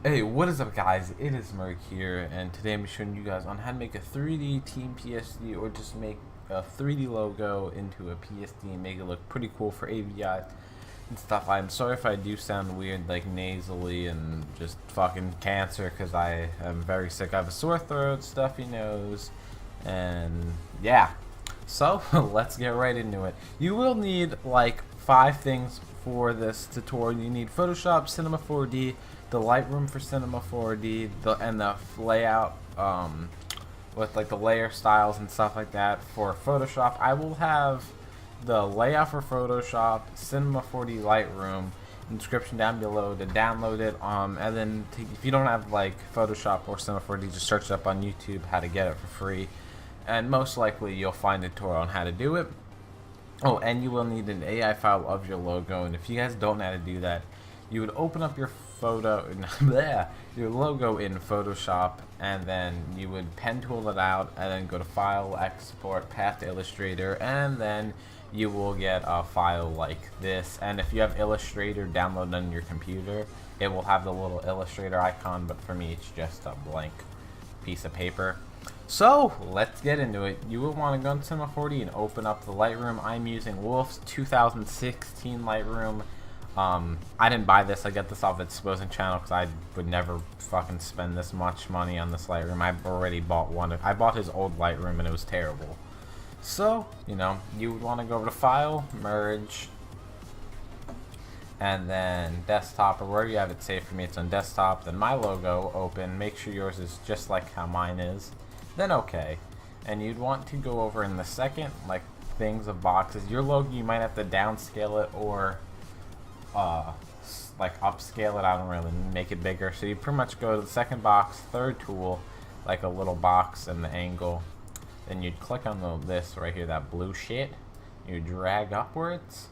Hey, what is up guys? It is Merk here, and today I'm showing you guys on how to make a 3D Team PSD or just make a 3D logo into a PSD and make it look pretty cool for AVI and stuff. I'm sorry if I do sound weird, like nasally and just fucking cancer, because I am very sick. I have a sore throat, stuffy nose, and yeah. So, let's get right into it. You will need like 5 things for this tutorial. You need Photoshop, Cinema 4D, the Lightroom for Cinema 4D, and the layout with like the layer styles and stuff like that for Photoshop. I will have the layout for Photoshop, Cinema 4D, Lightroom in the description down below to download it. And then if you don't have like Photoshop or Cinema 4D, just search it up on YouTube how to get it for free, and most likely you'll find a tutorial on how to do it. Oh, and you will need an AI file of your logo, and if you guys don't know how to do that, you would open up your your logo in Photoshop, and then you would pen tool it out, and then go to File, Export, Path to Illustrator, and then you will get a file like this. And if you have Illustrator downloaded on your computer, it will have the little Illustrator icon, but for me it's just a blank piece of paper. So let's get into it. You will want to go into Cinema 4D and open up the Lightroom. I'm using Wolf's 2016 Lightroom. I didn't buy this. I got this off its Exposing channel because I would never fucking spend this much money on this Lightroom. I've already bought one. I bought his old Lightroom and it was terrible. So, you know, you would want to go over to File, Merge, and then Desktop, or wherever you have it saved. For me, it's on Desktop. Then My Logo, open. Make sure yours is just like how mine is. Then OK. And you'd want to go over in the second, like, things of boxes. Your logo, you might have to downscale it or like upscale it. I don't really make it bigger. So you pretty much go to the second box, third tool, like a little box in the angle. Then you'd click on this right here, that blue shit. You drag upwards,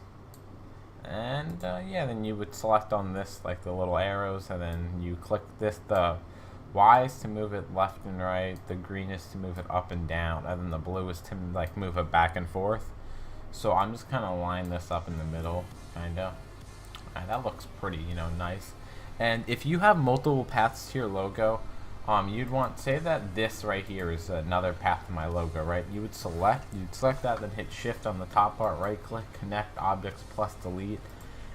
and yeah, then you would select on this, like the little arrows, and then you click this. The Y is to move it left and right, the green is to move it up and down, and then the blue is to like move it back and forth. So I'm just kind of line this up in the middle, kind of. That looks pretty, you know, nice. And if you have multiple paths to your logo, you'd want, say that this right here is another path to my logo, right? You'd select that, then hit Shift on the top part, right click, Connect Objects plus Delete,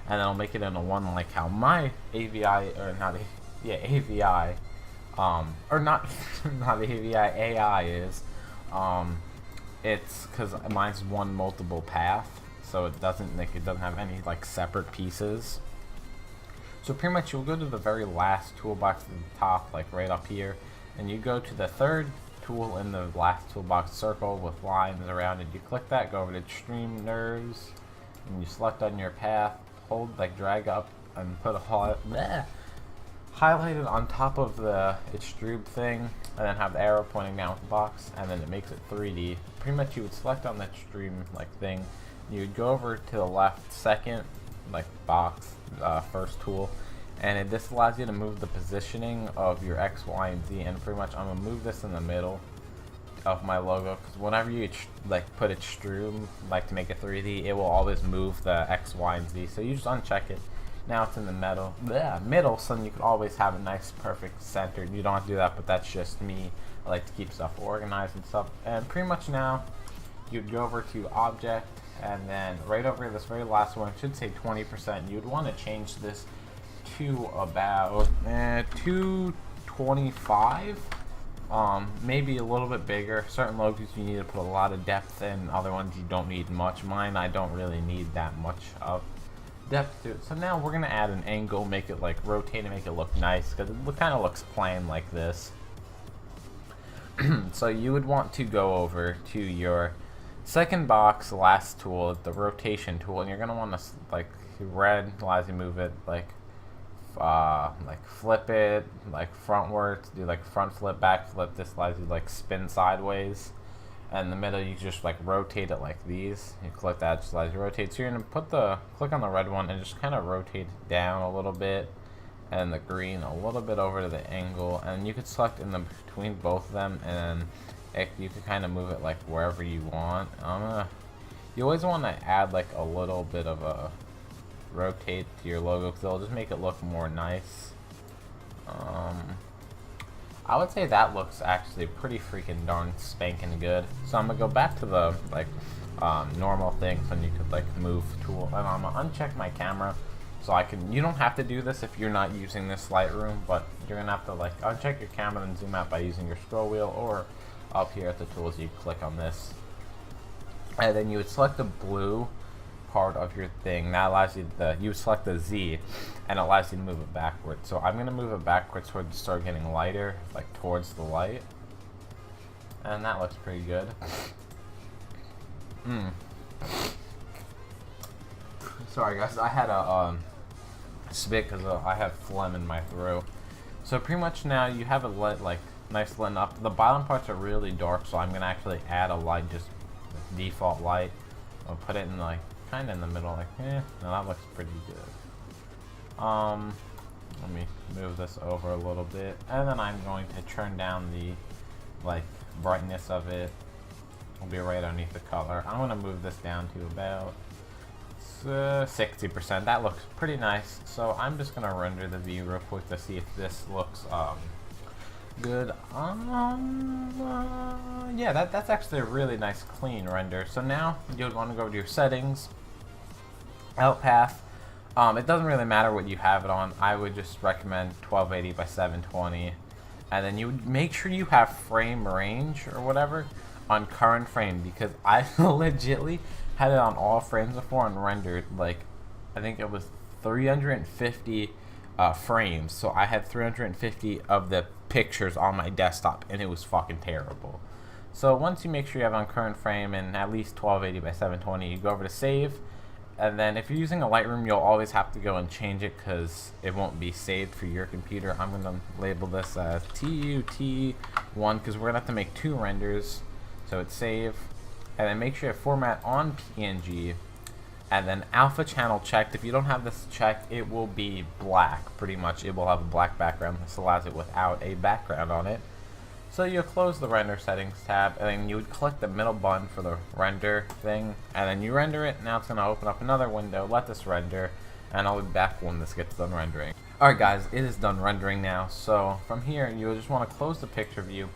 and then it'll make it into one, like how my AVI, or not, yeah, AVI, or not, not AVI, AI is. It's because mine's one multiple path, so it doesn't have any like separate pieces. So pretty much you'll go to the very last toolbox at the top, like right up here, and you go to the third tool in the last toolbox, circle with lines around it. You click that, go over to Extreme Nerves, and you select on your path, hold, like drag up, and put a highlighted on top of the extrude thing, and then have the arrow pointing down with the box, and then it makes it 3D. Pretty much you would select on the extreme like thing. You would go over to the left second like box, first tool, and this allows you to move the positioning of your X, Y, and Z. And pretty much I'm gonna move this in the middle of my logo, because whenever you like put extrude like to make it 3D, it will always move the X, Y, and Z. So you just uncheck it. Now it's in the middle, so then you can always have a nice perfect center. You don't have to do that, but that's just me. I like to keep stuff organized and stuff. And pretty much now you'd go over to Object, and then right over this very last one, it should say 20%. You'd want to change this to about 225, maybe a little bit bigger. Certain logos you need to put a lot of depth in, other ones you don't need much. Mine, I don't really need that much of depth to it. So now we're gonna add an angle, make it like rotate and make it look nice, because it kind of looks plain like this. So you would want to go over to your second box, last tool, the rotation tool, and you're gonna want to like red allows you to move it like flip it like frontwards, do like front flip, back flip. This allows you to like spin sideways, and in the middle you just like rotate it like these. You click that, just allows you to rotate. So you're gonna click on the red one and just kind of rotate it down a little bit, and the green a little bit over to the angle, and you could select in the between both of them, and you can kind of move it like wherever you want. You always want to add like a little bit of a rotate to your logo, because it'll just make it look more nice. I would say that looks actually pretty freaking darn spanking good. So I'm gonna go back to the like normal things, and you could like move tool, and I'm gonna uncheck my camera so I can. You don't have to do this if you're not using this Lightroom, but you're gonna have to like uncheck your camera and zoom out by using your scroll wheel, or up here at the tools you click on this, and then you would select the blue part of your thing. That allows you you would select the Z, and it allows you to move it backwards. So I'm gonna move it backwards towards to start getting lighter, like towards the light, and that looks pretty good. Sorry guys, I had a spit because I have phlegm in my throat. So pretty much now you have it lit, like nice lit up. The bottom parts are really dark, so I'm gonna actually add a light, just default light. I'll put it in like kind of in the middle, like no, that looks pretty good. Let me move this over a little bit, and then I'm going to turn down the like brightness of it. Will be right underneath the color. I'm gonna move this down to about 60%. That looks pretty nice. So I'm just gonna render the view real quick to see if this looks good. Yeah, that's actually a really nice clean render. So now you'd want to go to your settings, out path. It doesn't really matter what you have it on. I would just recommend 1280 by 720, and then you would make sure you have frame range or whatever on current frame, because I legitly had it on all frames before and rendered like I think it was 350 frames. So I had 350 of the pictures on my desktop, and it was fucking terrible. So once you make sure you have on current frame and at least 1280 by 720, you go over to save, and then if you're using a Lightroom, you'll always have to go and change it because it won't be saved for your computer. I'm going to label this as TUT1 because we're going to have to make 2 renders. So it's save, and then make sure you have format on PNG, and then alpha channel checked. If you don't have this checked, it will be black. Pretty much it will have a black background. This allows it without a background on it. So you'll close the render settings tab, and then you would click the middle button for the render thing, and then you render it. Now it's going to open up another window. Let this render, and I'll be back when this gets done rendering. Alright guys, it is done rendering now. So from here, you just want to close the picture view,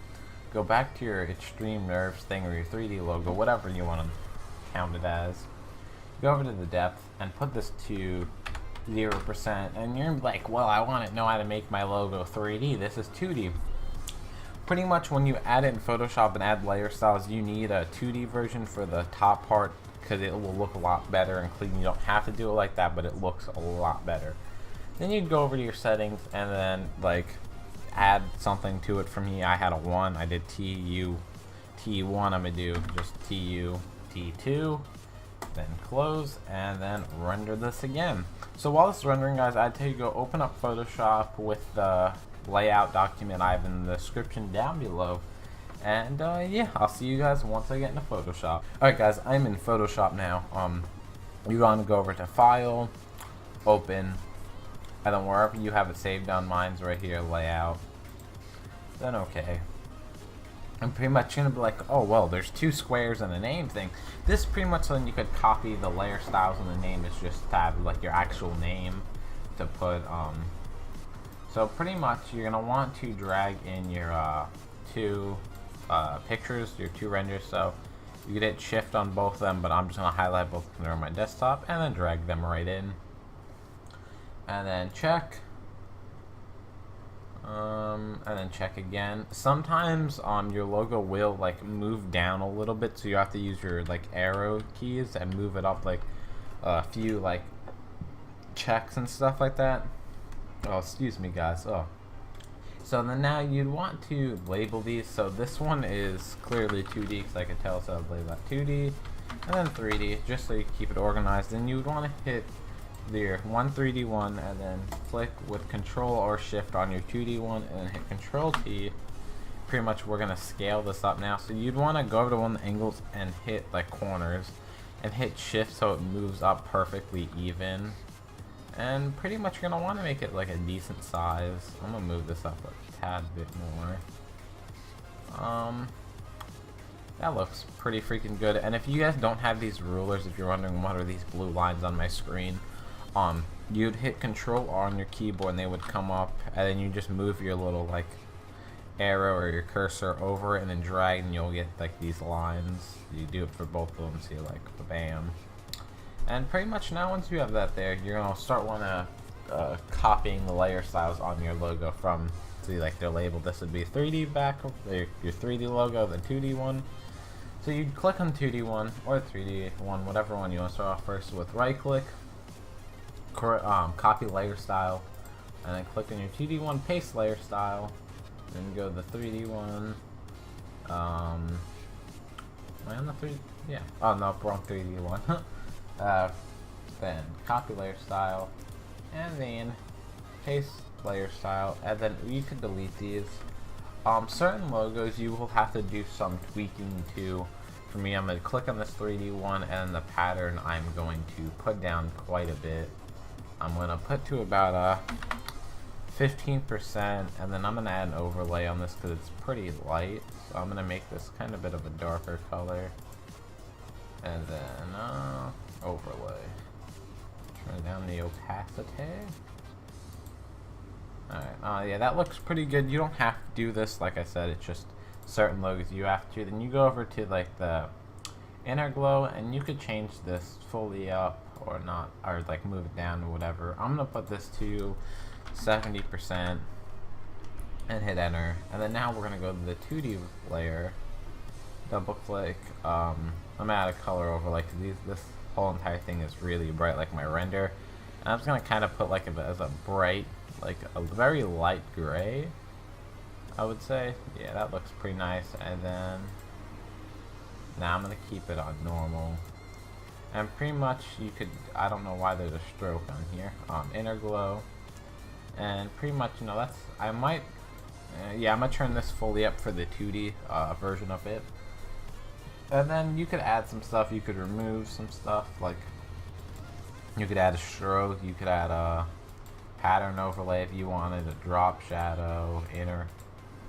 go back to your extreme nerves thing or your 3D logo, whatever you want to count it as. Go over to the depth and put this to 0%, and you're like, well, I want to know how to make my logo 3D. This is 2D. Pretty much when you add it in Photoshop and add layer styles, you need a 2D version for the top part because it will look a lot better and clean. You don't have to do it like that, but it looks a lot better. Then you'd go over to your settings and then like add something to it. For me, I had a 1. I did TU T1. I'm gonna do just TU T2, then close, and then render this again. So while this is rendering, guys, I'd tell you to go open up Photoshop with the layout document I have in the description down below. And yeah, I'll see you guys once I get into Photoshop. Alright guys, I'm in Photoshop now. You want to go over to File, Open, and then wherever you have it saved on, mine's right here, Layout. Then OK. I'm pretty much going to be like, oh well, there's 2 squares and a name thing. This pretty much then you could copy the layer styles, and the name is just to have like your actual name to put. So pretty much you're going to want to drag in your 2 pictures, your 2 renders. So you could hit shift on both of them, but I'm just going to highlight both of them on my desktop and then drag them right in. And then check. And then check again. Sometimes your logo will like move down a little bit, so you have to use your like arrow keys and move it up like a few like checks and stuff like that. Oh, excuse me guys. Oh. So then now you'd want to label these. So this one is clearly 2D because I can tell, so I'll label that 2D, and then 3D just so you keep it organized. And you would want to hit your 3D one, and then click with Control or Shift on your 2D one, and then hit Control T. Pretty much we're gonna scale this up now. So you'd want to go over to one of the angles and hit like corners, and hit Shift so it moves up perfectly even. And pretty much you're gonna want to make it like a decent size. I'm gonna move this up a tad bit more. That looks pretty freaking good. And if you guys don't have these rulers, if you're wondering what are these blue lines on my screen, you'd hit Control R on your keyboard and they would come up, and then you just move your little like arrow or your cursor over it and then drag, and you'll get like these lines. You do it for both of them, so you like bam. And pretty much now, once you have that there, you're gonna start copying the layer styles on your logo from, see, like they're labeled. This would be 3D back, your 3D logo, the 2D one. So you'd click on 2D one or 3D one, whatever one you want to start off first with. Right click, copy layer style, and then click on your 2D one, paste layer style. Then go to the 3D one. Am I on the 3D? Yeah. Oh no, wrong 3D one. Then copy layer style, and then paste layer style, and then you can delete these. Certain logos you will have to do some tweaking to. For me, I'm going to click on this 3D one, and the pattern I'm going to put down quite a bit. I'm going to put to about 15%, and then I'm going to add an overlay on this because it's pretty light. So I'm going to make this kind of a bit of a darker color, and then overlay. Turn down the opacity. Alright, yeah, that looks pretty good. You don't have to do this, like I said, it's just certain logos you have to. Then you go over to like the inner glow, and you could change this fully up or not, or like move it down or whatever. I'm gonna put this to 70% and hit enter. And then now we're gonna go to the 2D layer, double click. I'm gonna add a color overlay because this whole entire thing is really bright, like my render. And I'm just gonna kind of put like as a bright, like a very light gray, I would say. Yeah, that looks pretty nice. And then now I'm gonna keep it on normal. And pretty much you could, I don't know why there's a stroke on here, inner glow. And pretty much, you know, that's, I might, yeah, I'm gonna turn this fully up for the 2D version of it. And then you could add some stuff, you could remove some stuff, like you could add a stroke, you could add a pattern overlay if you wanted, a drop shadow, inner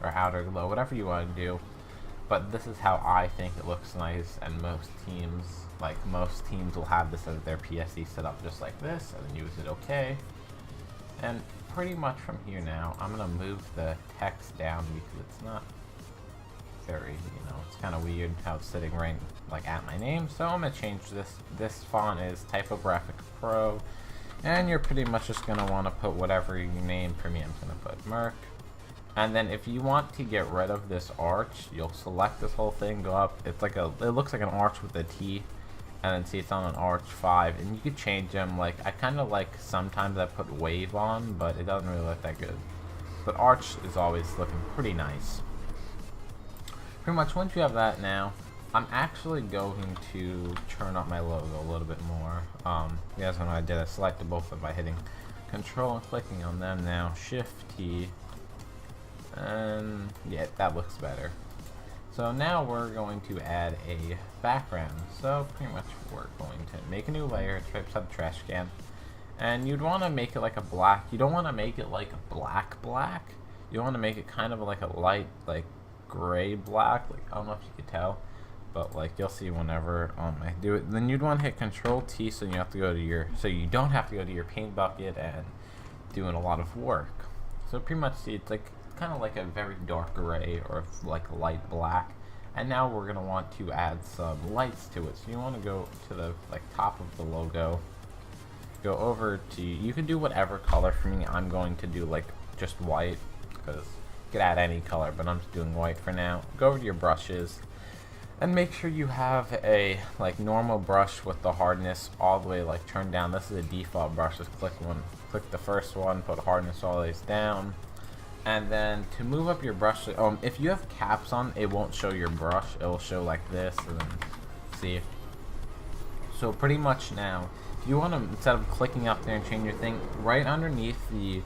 or outer glow, whatever you want to do. But this is how I think it looks nice, and most teams will have this as their PSD set up just like this, and then use it okay. And pretty much from here now, I'm gonna move the text down because it's not very, you know, it's kind of weird how it's sitting right like at my name. So I'm gonna change this. This font is Typographics Pro, and you're pretty much just gonna want to put whatever you name. For me, I'm gonna put Merk. And then if you want to get rid of this arch, you'll select this whole thing, go up. It's like it looks like an arch with a T, and then see it's on an arch 5, and you could change them. Like I kind of like sometimes I put wave on, but it doesn't really look that good. But arch is always looking pretty nice. Pretty much once you have that now, I'm actually going to turn up my logo a little bit more. You guys know what I did. I selected both of them by hitting Control and clicking on them now. Shift T. And yeah, that looks better. So now we're going to add a background. So pretty much we're going to make a new layer. It's right beside the trash can. And you'd want to make it like a black. You don't want to make it like a black. You want to make it kind of like a light, like gray black. Like I don't know if you could tell, but like you'll see whenever I do it. Then you'd want to hit Control T, so you have to go to your, so you don't have to go to your paint bucket and doing a lot of work. So pretty much see, it's like kind of like a very dark gray or like light black. And now we're gonna want to add some lights to it. So you want to go to the like top of the logo, go over to, you can do whatever color. For me, I'm going to do like just white because you could add any color, but I'm just doing white for now. Go over to your brushes and make sure you have a like normal brush with the hardness all the way like turned down. This is a default brush. Just click the first one, put hardness all the way down. And then to move up your brush, if you have caps on, it won't show your brush. It will show like this, and then see. So pretty much now, if you want to, instead of clicking up there and change your thing, right underneath the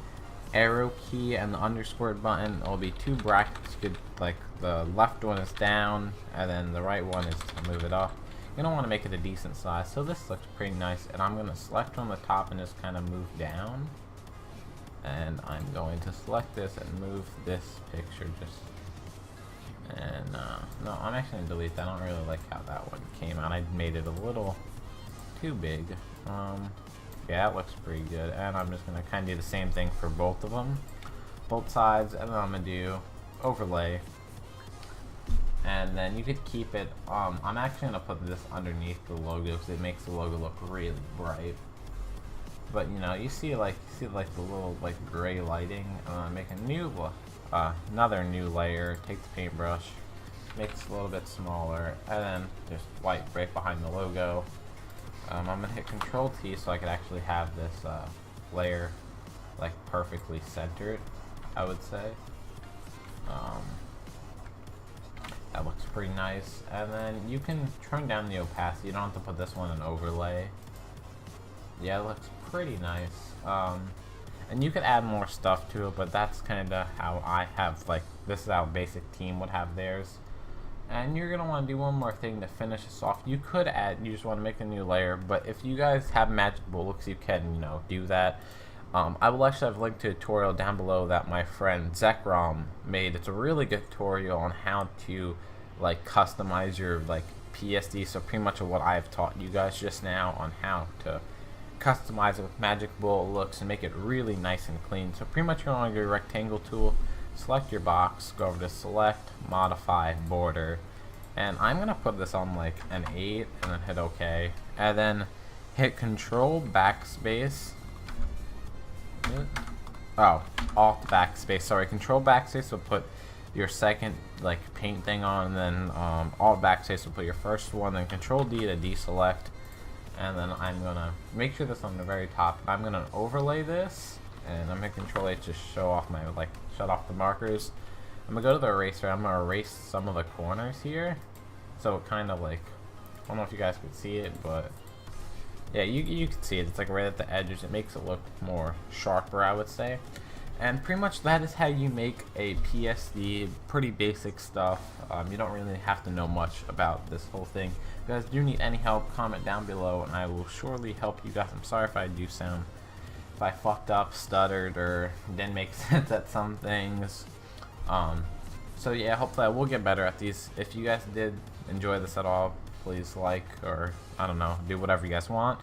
arrow key and the underscore button, will be two brackets. You could, like the left one is down, and then the right one is to move it up. You don't want to make it a decent size, so this looks pretty nice. And I'm going to select on the top and just kind of move down. And I'm going to select this and move this picture just, and no, I'm actually going to delete that. I don't really like how that one came out. I made it a little too big. Yeah, Okay, that looks pretty good. And I'm just gonna kind of do the same thing for both of them, both sides, and then I'm gonna do overlay. And then you could keep it. I'm actually gonna put this underneath the logo because it makes the logo look really bright. But you know, you see like the little like gray lighting. Make a new another new layer. Take the paintbrush, make it a little bit smaller, and then just white right behind the logo. I'm gonna hit Control T so I could actually have this layer like perfectly centered, I would say. That looks pretty nice. And then you can turn down the opacity. You don't have to put this one in overlay. Yeah, it looks pretty nice. And you could add more stuff to it, but that's kind of how I have, like, this is how basic team would have theirs. And you're gonna want to do one more thing to finish this off. You could add, you just want to make a new layer, but if you guys have magic bullets, you can, you know, do that. I will actually have linked to a tutorial down below that my friend Zekrom made. It's a really good tutorial on how to like customize your like PSD. So pretty much of what I've taught you guys just now on how to customize it with magic bullet looks and make it really nice and clean. So pretty much you're going to go to your rectangle tool, select your box, go over to select, modify, border, and I'm gonna put this on like an 8 and then hit OK, and then hit Control backspace. Oh, Alt backspace. Sorry, Control backspace will put your second like paint thing on, and then Alt backspace will put your first one. Then Control D to deselect, and then I'm gonna make sure this on the very top. I'm gonna overlay this, and I'm gonna Control H to show off my shut off the markers. I'm gonna go to the eraser. I'm gonna erase some of the corners here, so it kind of like, I don't know if you guys could see it, but yeah, you can see it. It's like right at the edges. It makes it look more sharper, I would say. And pretty much that is how you make a PSD. Pretty basic stuff. You don't really have to know much about this whole thing. If you guys do need any help, comment down below, and I will surely help you guys. I'm sorry if I do sound, if I fucked up, stuttered, or didn't make sense at some things. So yeah, hopefully I will get better at these. If you guys did enjoy this at all, please like, or I don't know, do whatever you guys want.